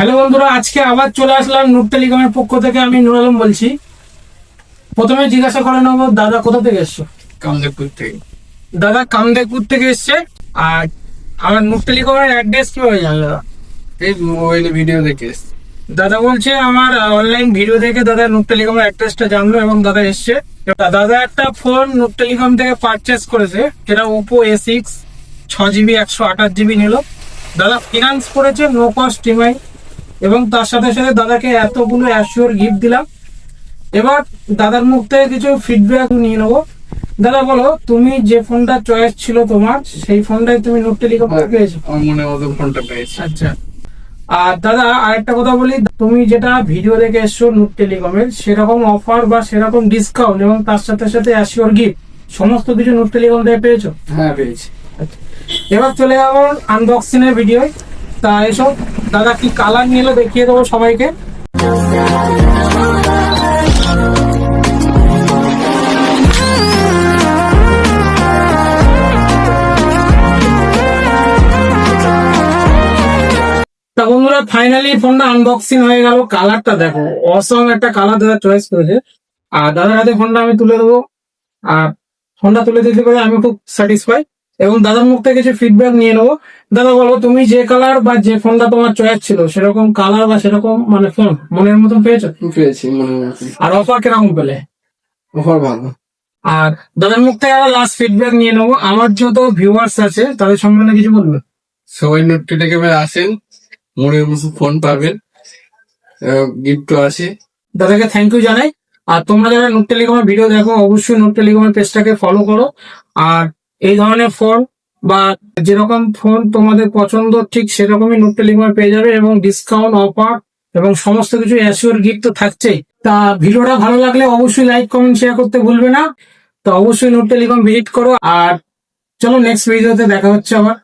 Hello বন্ধুরা, আজকে আবার চলে আসলাম নূর টেলিকমের পক্ষ থেকে। আমি নুর আলম বলছি। প্রথমে জিজ্ঞাসা করে নেবো, দাদা কোথা থেকে এসছো? কামদেবপুর থেকে। দাদা কামদেবপুর থেকে এসছে। আর আমার নূর টেলিকমের অ্যাড্রেস কিভাবে জানলো দাদা? এই মোবাইলে ভিডিও দেখে এসছি। দাদা বলছে আমার অনলাইন ভিডিও দেখে দাদা নূর টেলিকমের অ্যাড্রেসটা জানলো এবং দাদা এসছে। দাদা একটা ফোন নূর টেলিকম থেকে পারচেস করেছে, যেটা ওপো A6 6GB 128GB নিল। দাদা ফিনান্স করেছে, নো কস্ট ইএমআই, এবং তার সাথে সাথে দাদাকে এতগুলো অ্যাসিওর গিফট দিলাম। এবার দাদার মুখ থেকে কিছু ফিডব্যাক নিয়ে নেবো। দাদা বলো, তুমি যে ফোনটা চয়েস ছিল তোমার, সেই ফোনটাই তুমি নূর টেলিকম থেকে পেয়েছো? আমার মনে মতো ফোনটা পেয়েছি। আচ্ছা। আর দাদা আরেকটা কথা বলি, তুমি যেটা ভিডিও দেখে এসছো নূর টেলিকমের, সেরকম অফার বা সেরকম ডিসকাউন্ট এবং তার সাথে সাথে অ্যাসিওর গিফট সমস্ত কিছু নূর টেলিকম থেকে পেয়েছো? হ্যাঁ পেয়েছি। আচ্ছা, এবার চলে যাবো আনবক্সিং এর ভিডিও। তা এসব দাদা কি কালার নিয়ে এলো দেখিয়ে দেবো সবাইকে। তা বন্ধুরা, ফাইনালি ফোনটা আনবক্সিং হয়ে গেল। কালারটা দেখো, অসম একটা কালার দাদা চয়েস করেছে। আর দাদার হাতে ফোনটা আমি তুলে দেবো। আর ফোনটা তুলে দিতে পারে আমি খুব স্যাটিসফাই, এবং দাদার মুখ থেকে কিছু ফিডব্যাক নিয়ে নেবো। দাদা বলো, তুমি যে কালার বা যে ফোনটা তোমার চয়েস ছিল, সেরকম কালার বা সেরকম মানে ফোন মনের মতন পেয়েছো? পেয়েছি মনে মতো। আর অফার কিরকম পেলে? অফার ভালো। আর দাদার মুখ থেকে আবার লাস্ট ফিডব্যাক নিয়ে নেবো। আমার যত ভিউয়ার্স আছে তাদের সম্বন্ধে কিছু বলবে? সবাই নোট টেলিকমে আসেন, মনের মতো ফোন পাবেন, গিফটও আছে। দাদাকে থ্যাংক ইউ জানাই। আর তোমরা যারা নূর টেলিকমের ভিডিও দেখো, অবশ্যই নূর টেলিকমের পেজটাকে ফলো করো। আর এই ধরনের ফোন বা যেরকম ফোন তোমাদের পছন্দ, ঠিক সেরকমই নূর টেলিকমে পেয়ে যাবে, এবং ডিসকাউন্ট, অফার এবং সমস্ত কিছু অ্যাসিওর গিফট তো থাকছেই। তা ভিডিওটা ভালো লাগলে অবশ্যই লাইক, কমেন্ট, শেয়ার করতে ভুলবে না। তো অবশ্যই নূর টেলিকম ভিজিট করো। আর চলো নেক্সট ভিডিওতে দেখা হচ্ছে আবার।